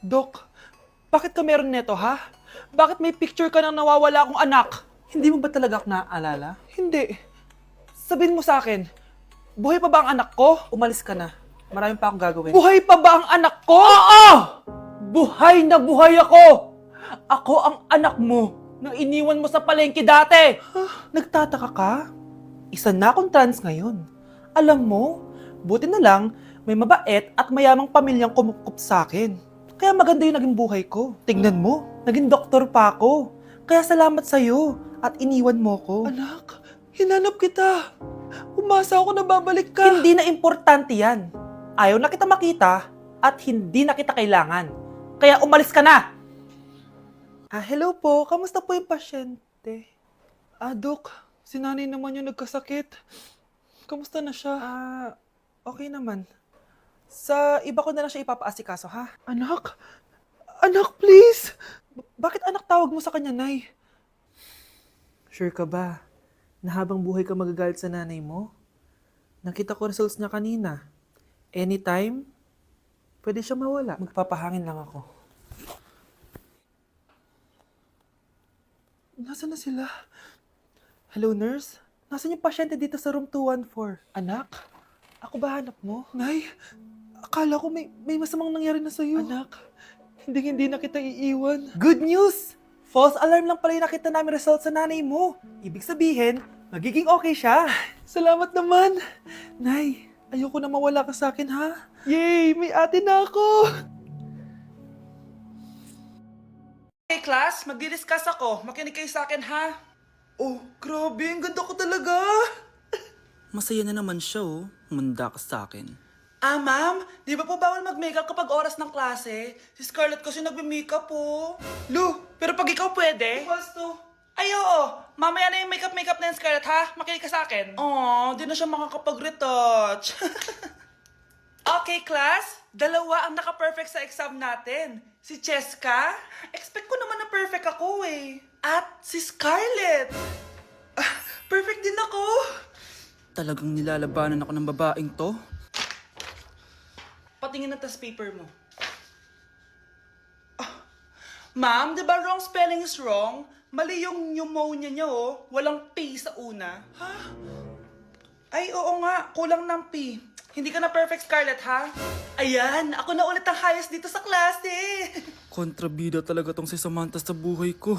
Dok, bakit ka meron neto, ha? Bakit may picture ka ng nawawala akong anak? Hindi mo ba talaga ako naaalala? Hindi. Sabihin mo sa akin, buhay pa ba ang anak ko? Umalis ka na. Marami pa akong gagawin. Buhay pa ba ang anak ko? Oo! Buhay na buhay ako! Ako ang anak mo na iniwan mo sa palengke dati! Nagtataka ka? Isa na akong trans ngayon. Alam mo, buti na lang, may mabait at mayamang pamilyang kumukup sa akin. Kaya maganda yung naging buhay ko. Tingnan mo, naging doktor pa ako. Kaya salamat sa'yo at iniwan mo ko. Anak, hinanap kita. Umasa ako na babalik ka. Hindi na importante yan. Ayaw na kita makita at hindi na kita kailangan. Kaya umalis ka na! Hello po. Kamusta po yung pasyente? Dok, si nanay naman yung nagkasakit. Kamusta na siya? Okay naman. Sa iba ko na lang siya ipapaasikaso, ha? Anak? Anak, please! Bakit anak tawag mo sa kanya, Nay? Sure ka ba na habang buhay ka magagalit sa nanay mo? Nakita ko results niya kanina. Anytime, pwede siya mawala. Magpapahangin lang ako. Nasaan na sila? Hello, nurse? Nasaan yung pasyente dito sa room 214? Anak? Ako ba hanap mo? Nay, akala ko may masamang nangyari na sa'yo. Anak, hindi na kita iiwan. Good news! False alarm lang pala yung nakita namin result sa nanay mo. Ibig sabihin, magiging okay siya. Salamat naman. Nay, ayoko na mawala ka sa akin, ha? Yay! May ate na ako! Hey, class, magdi-discuss ako. Makinig kayo sa akin, ha? Oh, grabe. Ang ganda ko talaga. Masaya na naman siya, oh. Manda ka sa akin. Ma'am, di ba po bawal mag-makeup kapag oras ng klase? Si Scarlett kasi nagbe-makeup po. Lu, pero pag ikaw pwede? Basto. Ay, oo. Mamaya na yung makeup na yung Scarlett, ha? Makinig ka sa akin. Di na siya makakapag-retouch. Okay, class. Dalawa ang naka-perfect sa exam natin. Si Cheska. Expect ko naman na perfect ako, eh. At si Scarlett. Perfect din ako. Talagang nilalabanan ako ng babaeng to? Patingin na test paper mo. Ma'am, di ba wrong spelling is wrong? Mali yung pneumonia niya, oh. Walang P sa una. Ha? Ay, oo nga. Kulang ng P. Hindi ka na perfect, Scarlett, ha? Ayan, ako na ulit ang highest dito sa klase. Kontrabida talaga tong si Samantha sa buhay ko.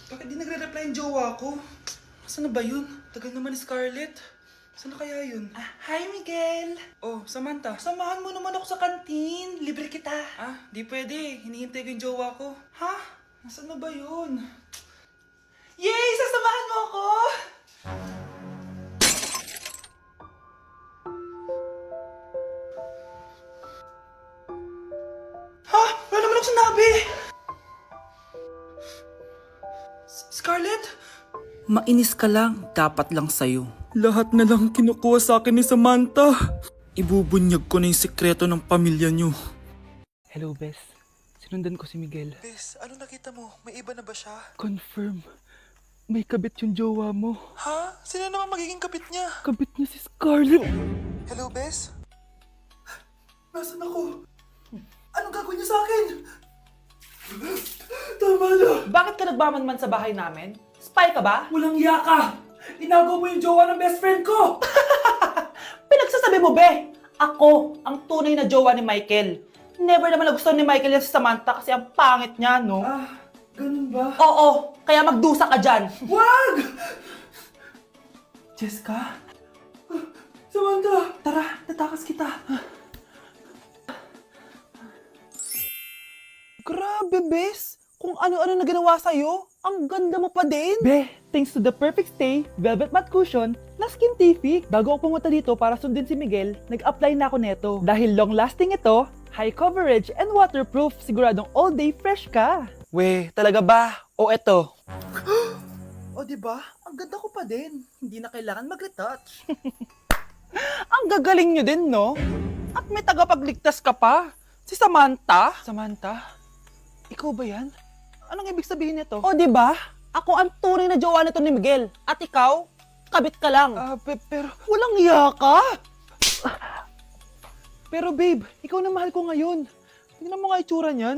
Bakit di nagre-reply yung jowa ko? Saan na ba yun? Tagal naman ni Scarlett. Saan na kaya yun? Hi, Miguel! Oh, Samantha, samahan mo naman ako sa kantin. Libre kita. Di pwede. Hinihintay ko yung jowa ko. Ha? Nasaan na ba yun? Yay! Sasamahan mo ako! Ha? Wala naman ako sinabi! Scarlett? Mainis ka lang, dapat lang sa'yo. Lahat na lang kinukuha sa akin ni Samantha. Ibubunyag ko na yung sikreto ng pamilya niyo. Hello, Bes. Sinundan ko si Miguel. Bes, ano nakita mo? May iba na ba siya? Confirm. May kabit yung jowa mo. Ha? Sino naman magiging kapit niya? Kabit niya si Scarlett. Hello, Bes? Nasaan ako? Anong gagawin niyo sa akin? Tama na! Bakit ka nagmamanman sa bahay namin? Spy ka ba? Walang iya ka! Inago mo yung jowa ng best friend ko! Pinagsasabi mo, be! Ako ang tunay na jowa ni Michael. Never naman nagustuhan ni Michael yan si Samantha kasi ang pangit niya, no? Ganun ba? Oo, kaya magdusa ka dyan. Wag! Jessica? Samantha! Tara, tatakas kita. Grabe, Bes! Kung ano-ano na ginawa sa'yo, ang ganda mo pa din! Be, thanks to the perfect stay, velvet matte cushion, na Skintific. Bago ako pumunta dito para sundin si Miguel, nag-apply na ako neto. Dahil long-lasting ito, high coverage, and waterproof, siguradong all day fresh ka. We, talaga ba? O eto? O diba? Ang ganda ko pa din. Hindi na kailangan mag-retouch. Ang gagaling nyo din, no? At may tagapagligtas ka pa. Si Samantha. Samantha? Ikaw ba yan? Anong ibig sabihin nito? O, di ba? Ako ang tunay na jowa nito ni Miguel. At ikaw, kabit ka lang. Pero walang iya ka. Pero babe, ikaw na mahal ko ngayon. Tingnan mo nga itsura niyan.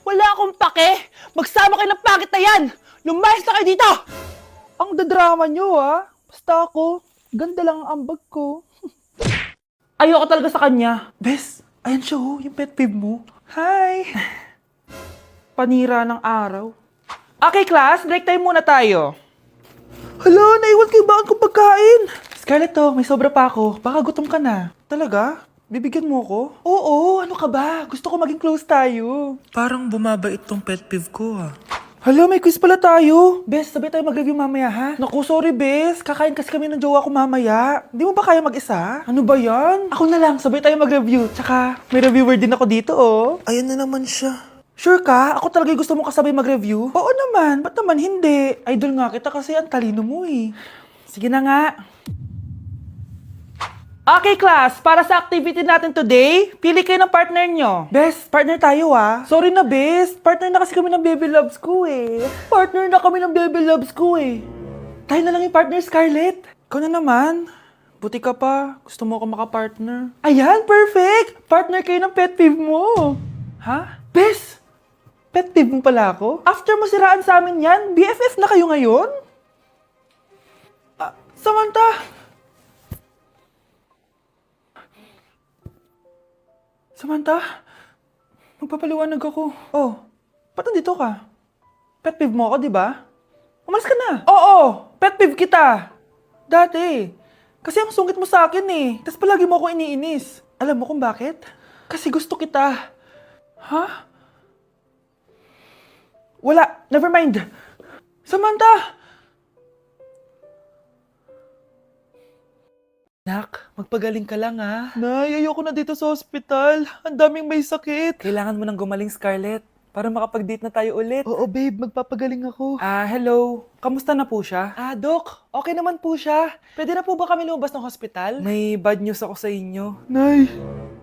Wala akong pake! Magsama kayo ng pangit na yan! Lumayas na kayo dito! Ang dadrama nyo, ha? Basta ako, ganda lang ang ambag ko. Ayoko talaga sa kanya. Bes, ayan siya, oh, yung pet peeve mo. Hi! Panira ng araw. Okay, class, break time muna tayo. Hala, naiwan kayo bakit kong pagkain? Scarlett, to, may sobra pa ako. Baka gutom ka na. Talaga? Bibigyan mo ko? Oo, ano ka ba? Gusto ko maging close tayo. Parang bumabait tong pet peeve ko Hala, may quiz pala tayo. Bes, sabay tayo mag-review mamaya, ha? Naku, sorry, Bes. Kakain kasi kami ng jowa ko mamaya. Hindi mo ba kaya mag-isa? Ano ba yan? Ako na lang, sabay tayo mag-review. Tsaka, may reviewer din ako dito, oh. Ayan na naman siya. Sure ka? Ako talaga gusto mo kasabay mag-review? Oo naman. Ba't naman hindi? Idol nga kita kasi ang talino mo, eh. Sige na nga. Okay, class. Para sa activity natin today, pili kayo ng partner nyo. Bes, partner tayo, ah. Sorry na, Bes. Partner na kasi kami ng baby loves ko, eh. Partner na kami ng baby loves ko, eh. Tayo na lang yung partner, Scarlett. Ikaw na naman. Buti ka pa. Gusto mo ako makapartner. Ayan, perfect! Partner kayo ng pet peeve mo. Ha? Bes, pet peeve mo pala ako? After mo siraan sa amin yan, BFF na kayo ngayon? Samantha! Samantha, magpapaliwanag ako. Oh, ba't nandito ka? Pet peeve mo ako, di ba? Umalis ka na. Oo, pet peeve kita. Dati. Kasi ang sungit mo sa akin eh. Tapos palagi mo ako iniinis. Alam mo kung bakit? Kasi gusto kita. Ha? Wala, never mind. Samantha! Nak, magpagaling ka lang ha. Nay, ayoko na dito sa ospital. Ang daming may sakit. Kailangan mo nang gumaling, Scarlett. Para makapag-date na tayo ulit. Oo, babe. Magpapagaling ako. Hello. Kamusta na po siya? Doc. Okay naman po siya. Pwede na po ba kami lumabas ng hospital? May bad news ako sa inyo. Nay,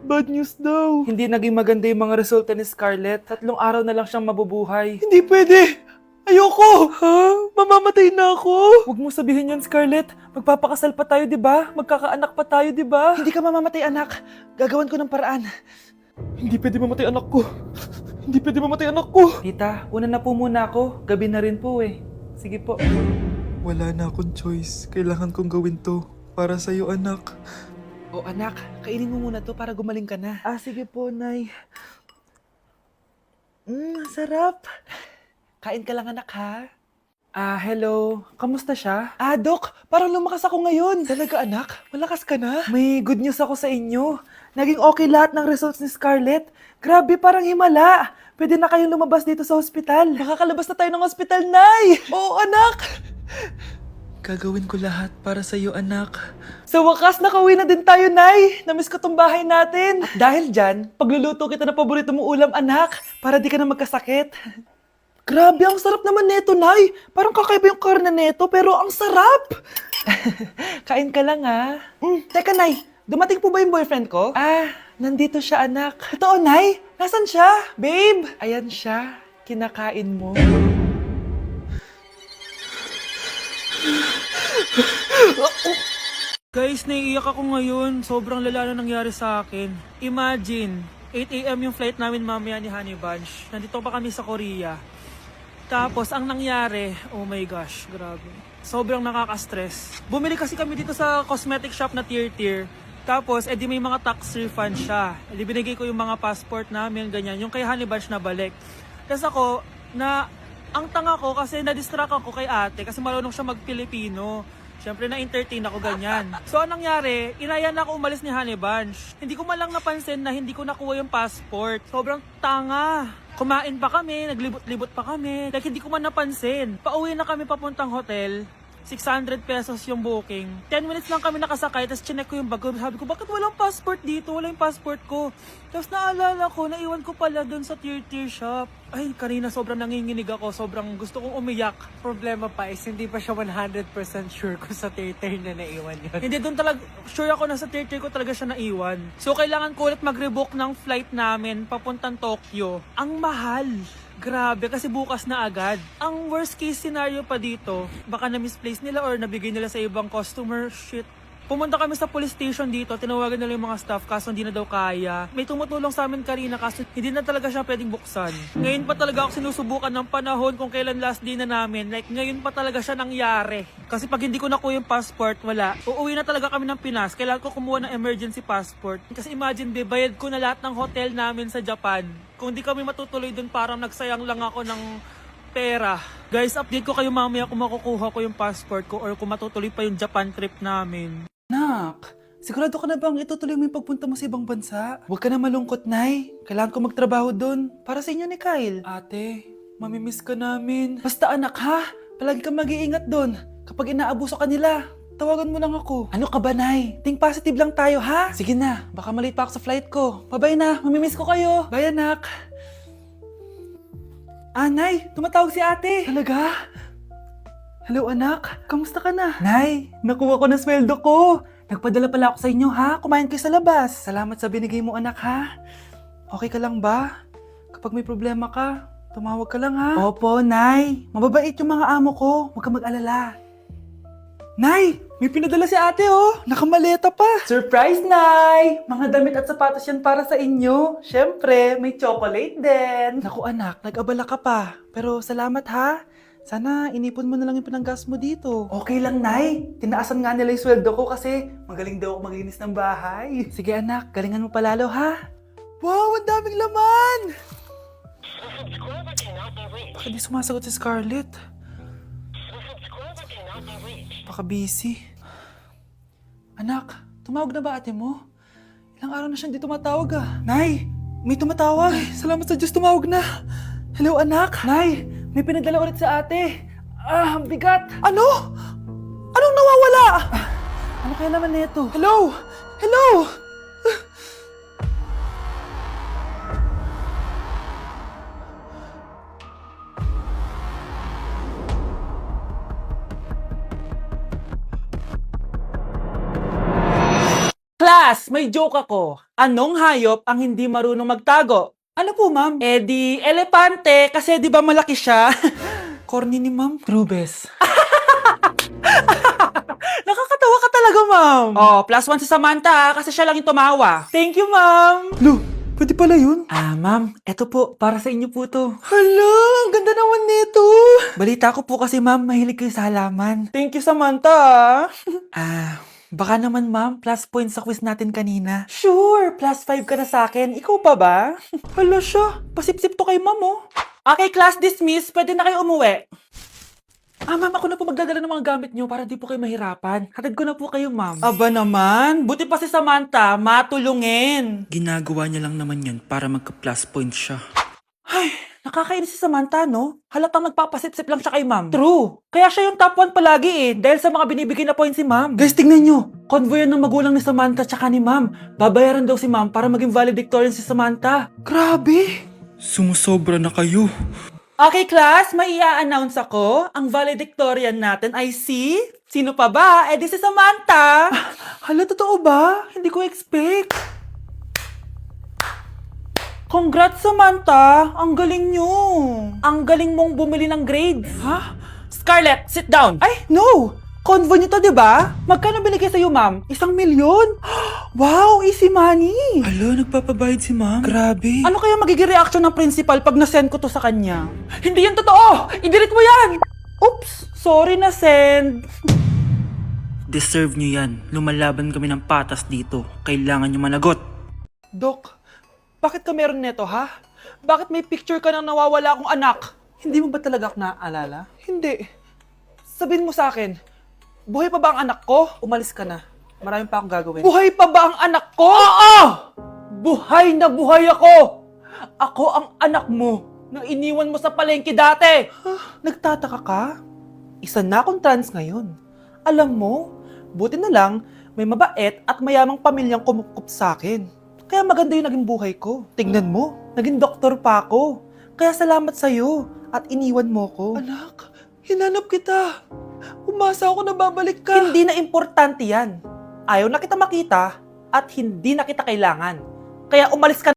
bad news daw. Hindi naging maganda yung mga resulta ni Scarlett. 3 araw na lang siyang mabubuhay. Hindi pwede! Ayoko! Ha? Mamamatay na ako! Huwag mo sabihin yun, Scarlett. Magpapakasal pa tayo, di ba? Magkakaanak pa tayo, di ba? Hindi ka mamamatay, anak. Gagawan ko ng paraan. Hindi pwede mamatay anak ko. Hindi pwede mamatay anak ko. Tita, una na po muna ako. Gabi na rin po eh. Sige po. Wala na akong choice. Kailangan kong gawin to. Para sa'yo, anak. O anak, kainin mo muna to para gumaling ka na. Sige po, Nay. Sarap. Kain ka lang, anak, ha? Hello. Kamusta siya? Doc, parang lumakas ako ngayon. Talaga, anak? Malakas ka na? May good news ako sa inyo. Naging okay lahat ng results ni Scarlett. Grabe, parang himala. Pwede na kayong lumabas dito sa ospital. Makakalabas na tayo ng ospital, Nay! Oo, anak! Gagawin ko lahat para sa'yo, anak. Sa wakas, nakauwi na din tayo, Nay. Namiss ko tong bahay natin. At dahil dyan, pagluluto kita ng paborito mong ulam, anak, para di ka na magkasakit. Grabe, ang sarap naman neto, Nay. Parang kakaiba yung karne neto, pero ang sarap. Kain ka lang, ha? Teka, Nay. Dumating po ba yung boyfriend ko? Nandito siya, anak. Totoo, Nay? Nasaan siya? Babe! Ayan siya. Kinakain mo. Guys, naiiyak ako ngayon. Sobrang lala na nangyari sa akin. Imagine, 8 AM yung flight namin mamaya ni Honey Bunch. Nandito pa kami sa Korea. Tapos, ang nangyari, oh my gosh, grabe. Sobrang nakaka-stress. Bumili kasi kami dito sa cosmetic shop na tier. Tapos, edi may mga tax refund siya. Edi binigay ko yung mga passport namin, ganyan. Yung kay Honey Bunch na balik. Tapos ako, ang tanga ko kasi na-distract ako kay ate kasi marunong siya mag-Pilipino. Siyempre na-entertain ako ganyan. So anong nangyari, inaya na ako umalis ni Honey Bunch. Hindi ko man lang napansin na hindi ko nakuha yung passport. Sobrang tanga. Kumain pa kami, naglibot-libot pa kami. Like hindi ko man napansin. Pauwi na kami papuntang hotel. 600 pesos yung booking. 10 minutes lang kami nakasakay, tapos chinek ko yung bag ko. Sabi ko, bakit walang passport dito? Wala yung passport ko. Tapos naalala ko, naiwan ko pala dun sa tier shop. Ay, kanina sobrang nanginginig ako. Sobrang gusto kong umiyak. Problema pa is hindi pa siya 100% sure kung sa tier na naiwan yun. Hindi, doon talaga, sure ako na sa tier ko talaga siya naiwan. So, kailangan ko ulit mag-rebook ng flight namin papuntang Tokyo. Ang mahal. Grabe, kasi bukas na agad. Ang worst case scenario pa dito, baka na-misplace nila or nabigay nila sa ibang customer. Shit. Pumunta kami sa police station dito, tinawagan nila yung mga staff kaso hindi na daw kaya. May tumutulong sa amin kanina kaso hindi na talaga siya pwedeng buksan. Ngayon pa talaga ako sinusubukan ng panahon kung kailan last day na namin. Like ngayon pa talaga siya nangyari. Kasi pag hindi ko nakuha yung passport, wala. Uuwi na talaga kami ng Pinas. Kailangan ko kumuha ng emergency passport. Kasi imagine, bayad ko na lahat ng hotel namin sa Japan. Kung di kami matutuloy dun, parang nagsayang lang ako ng pera. Guys, update ko kayo mamaya kung makukuha ko yung passport ko or kung matutuloy pa yung Japan trip namin. Anak, sigurado ka na bang itutuloy mo yung pagpunta mo sa ibang bansa? Huwag ka na malungkot, Nay. Kailangan ko magtrabaho doon para sa inyo ni Kyle. Ate, mamimiss ka namin. Basta anak ha, palagi kang mag-iingat doon. Kapag inaabuso ka nila, tawagan mo lang ako. Ano ka ba, Nay? Think positive lang tayo, ha? Sige na, baka malate pa ako sa flight ko. Bye-bye na, mamimiss ko kayo. Bye, anak. Nay, tumatawag si ate. Talaga? Hello, anak. Kamusta ka na? Nay, nakuha ko na sweldo ko. Nagpadala pala ako sa inyo, ha? Kumain kayo sa labas. Salamat sa binigay mo, anak, ha? Okay ka lang ba? Kapag may problema ka, tumawag ka lang, ha? Opo, Nay. Mababait yung mga amo ko. Huwag ka mag-alala. Nay, may pinadala si ate, oh. Nakamaleta pa. Surprise, Nay! Mga damit at sapatos yan para sa inyo. Siyempre, may chocolate din. Naku, anak, nag-abala ka pa. Pero salamat, ha? Sana inipon mo na lang yung pinanggas mo dito. Okay lang, Nay. Tinaasan nga nila yung sweldo ko kasi magaling daw ako maglinis ng bahay. Sige, anak. Galingan mo palalo, ha? Wow, ang daming laman! Bakit di sumasagot si Scarlett? Baka busy. Anak, tumawag na ba ate mo? Ilang araw na siyang di tumatawag ah. Nay, may tumatawag. Ay, salamat sa Diyos, tumawag na. Hello anak. Nay, may pinadala ulit sa ate. Ang bigat. Ano? Anong nawawala? Ano kaya naman nito? Hello? Hello? Class, may joke ako. Anong hayop ang hindi marunong magtago? Ano po, ma'am? Eh di, elepante, kasi di ba malaki siya? Corny ni ma'am. Rubes. Nakakatawa ka talaga, ma'am. Oh, +1 si Samantha, kasi siya lang yung tumawa. Thank you, ma'am. Lo, pwede pala yun? Ma'am, eto po, para sa inyo po to. Hala, ang ganda naman nito. Balita ko po kasi, ma'am, mahilig kayo sa halaman. Thank you, Samantha. Baka naman, ma'am, plus points sa quiz natin kanina. Sure, +5 ka na sa akin. Ikaw pa ba? Hala siya, pasip-sip to kay ma'am, oh. Okay, class dismissed. Pwede na kayo umuwi. Ma'am, ako na po magdadala ng mga gamit nyo para di po kayo mahirapan. Hatid ko na po kayo, ma'am. Aba naman, buti pa si Samantha, matulungin. Ginagawa niya lang naman yan para magka-plus point siya. Ay, nakakainis si Samantha, no? Halatang nagpapasip-sip lang siya kay ma'am. True. Kaya siya yung top 1 palagi eh, dahil sa mga binibigay na points si ma'am. Guys, tingnan nyo. Convoy yan ng magulang ni Samantha tsaka ni ma'am. Babayaran daw si ma'am para maging valedictorian si Samantha. Grabe. Sumusobra na kayo. Okay, class, may i-announce ako. Ang valedictorian natin ay si... Sino pa ba? Eh, di si Samantha. Hala, totoo ba? Hindi ko expect. Congrats, Samantha! Ang galing nyo! Ang galing mong bumili ng grades. Ha? Scarlett, sit down! Ay, no! Convo nyo to, di ba? Magkano binigay sa'yo, ma'am? 1,000,000? Wow, easy money! Hala, nagpapabayad si ma'am. Grabe. Ano kaya magiging reaction ng principal pag nasend ko to sa kanya? Hindi yan totoo! I-delete mo yan! Oops! Sorry na send. Deserve niyo yan. Lumalaban kami ng patas dito. Kailangan niyo managot. Dok, bakit ka meron neto, ha? Bakit may picture ka nang nawawala akong anak? Hindi mo ba talaga ako naaalala? Hindi. Sabihin mo sa akin, buhay pa ba ang anak ko? Umalis ka na. Marami pa akong gagawin. Buhay pa ba ang anak ko? Oo! Buhay na buhay ako! Ako ang anak mo na iniwan mo sa palengke dati! Nagtataka ka? Isa na akong trans ngayon. Alam mo, buti na lang may mabait at mayamang pamilyang kumukup sa akin. Kaya maganda yung naging buhay ko. Tignan mo, naging doktor pa ako. Kaya salamat sa'yo at iniwan mo ko. Anak, hinanap kita. Umasa ako na babalik ka. Hindi na importante yan. Ayaw na kita makita at hindi na kita kailangan. Kaya umalis ka